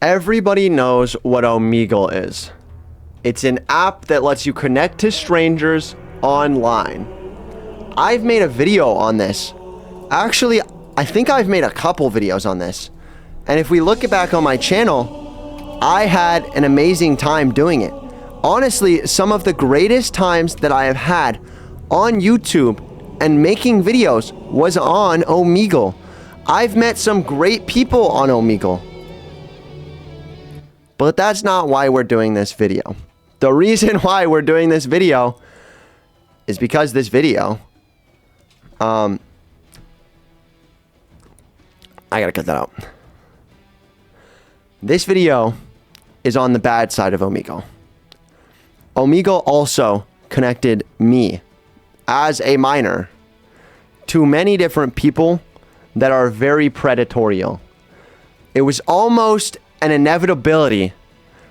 Everybody knows what Omegle is. It's an app that lets you connect to strangers online. I've made a video on this. Actually, I think I've made a couple videos on this. And if we look back on my channel, I had an amazing time doing it. Honestly, some of the greatest times that I have had on YouTube and making videos was on Omegle. I've met some great people on Omegle. But that's not why we're doing this video. The reason why we're doing this video is because this video, I gotta cut that out. This video is on the bad side of Omegle. Omegle also connected me as a minor to many different people that are very predatory. It was almost an inevitability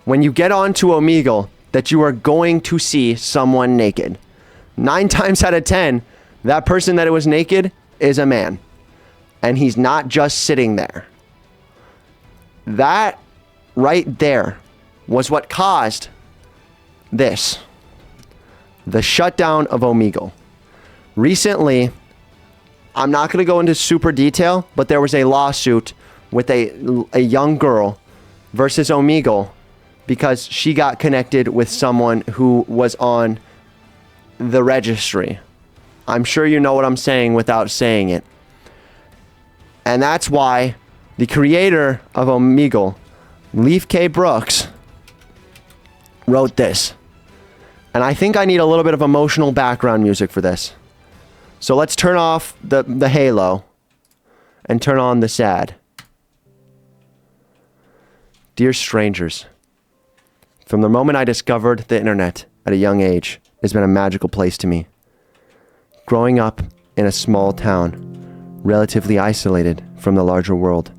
when you get onto Omegle that you are going to see someone naked. 9 times out of 10, that person that was naked is a man. And he's not just sitting there. That right there was what caused this. The shutdown of Omegle. Recently, I'm not going to go into super detail, but there was a lawsuit with a young girl versus Omegle because she got connected with someone who was on the registry. I'm sure you know what I'm saying without saying it. And that's why the creator of Omegle, Leaf K. Brooks, wrote this. And I think I need a little bit of emotional background music for this. So let's turn off the halo and turn on the sad. Dear strangers, from the moment I discovered the internet at a young age, it's been a magical place to me. Growing up in a small town, relatively isolated from the larger world,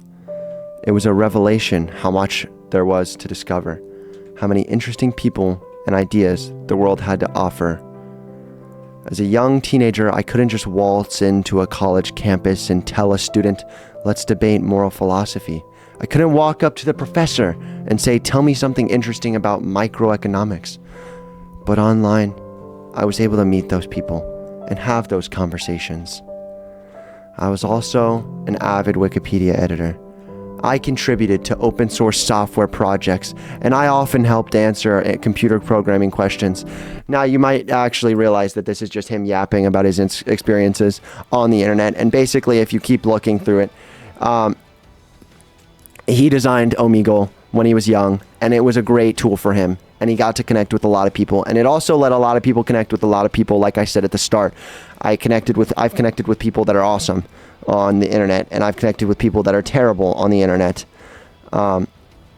it was a revelation how much there was to discover, how many interesting people and ideas the world had to offer. As a young teenager, I couldn't just waltz into a college campus and tell a student, let's debate moral philosophy. I couldn't walk up to the professor and say, tell me something interesting about microeconomics. But online, I was able to meet those people and have those conversations. I was also an avid Wikipedia editor. I contributed to open source software projects, and I often helped answer computer programming questions. Now, you might actually realize that this is just him yapping about his experiences on the internet, and basically, if you keep looking through it, he designed Omegle when he was young, and it was a great tool for him, and he got to connect with a lot of people, and it also let a lot of people connect with a lot of people. Like I said at the start, I've connected with people that are awesome on the internet, and I've connected with people that are terrible on the internet.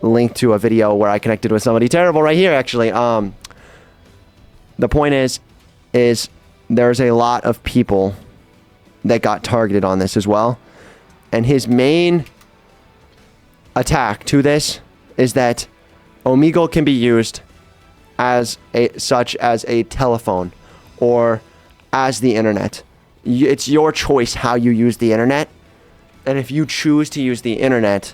Link to a video where I connected with somebody terrible right here, actually. The point is there's a lot of people that got targeted on this as well, and his main attack to this is that Omegle can be used such as a telephone or as the internet. It's your choice how you use the internet, and if you choose to use the internet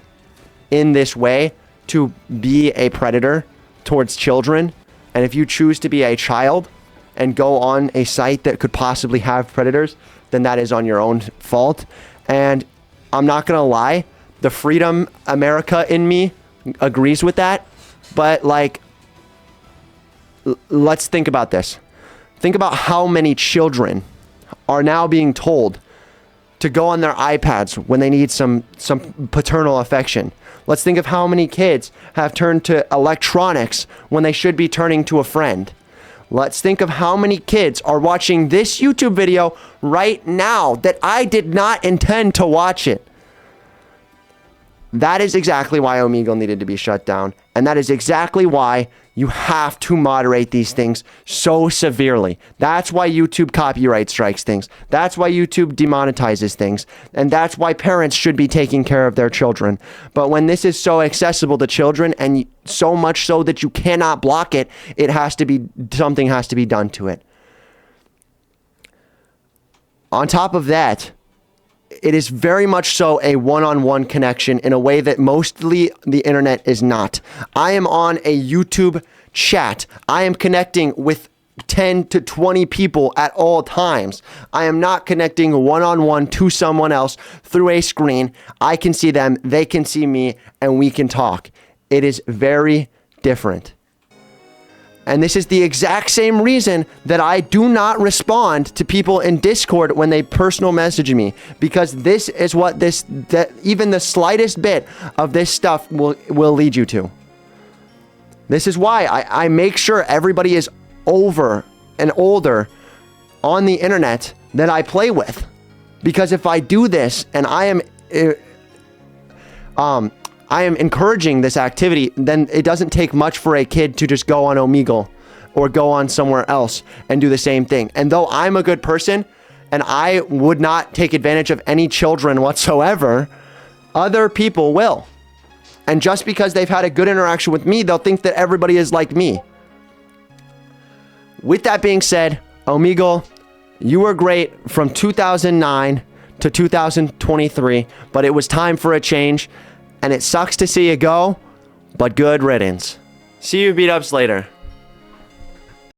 in this way to be a predator towards children, and if you choose to be a child and go on a site that could possibly have predators, then that is on your own fault. And I'm not gonna lie, the freedom America in me agrees with that, but like, let's think about this. Think about how many children are now being told to go on their iPads when they need some paternal affection. Let's think of how many kids have turned to electronics when they should be turning to a friend. Let's think of how many kids are watching this YouTube video right now that I did not intend to watch it. That is exactly why Omegle needed to be shut down. And that is exactly why you have to moderate these things so severely. That's why YouTube copyright strikes things. That's why YouTube demonetizes things. And that's why parents should be taking care of their children. But when this is so accessible to children, and so much so that you cannot block it, something has to be done to it. On top of that, it is very much so a one-on-one connection in a way that mostly the internet is not. I am on a YouTube chat. I am connecting with 10 to 20 people at all times. I am not connecting one-on-one to someone else through a screen. I can see them, they can see me, and we can talk. It is very different. And this is the exact same reason that I do not respond to people in Discord when they personal message me, because this is what that even the slightest bit of this stuff will lead you to. This is why I make sure everybody is over and older on the internet that I play with, because if I do this and I am encouraging this activity, then it doesn't take much for a kid to just go on Omegle or go on somewhere else and do the same thing. And though I'm a good person and I would not take advantage of any children whatsoever, other people will. And just because they've had a good interaction with me, they'll think that everybody is like me. With that being said, Omegle, you were great from 2009 to 2023, but it was time for a change. And it sucks to see you go, but good riddance. See you B-dubs later.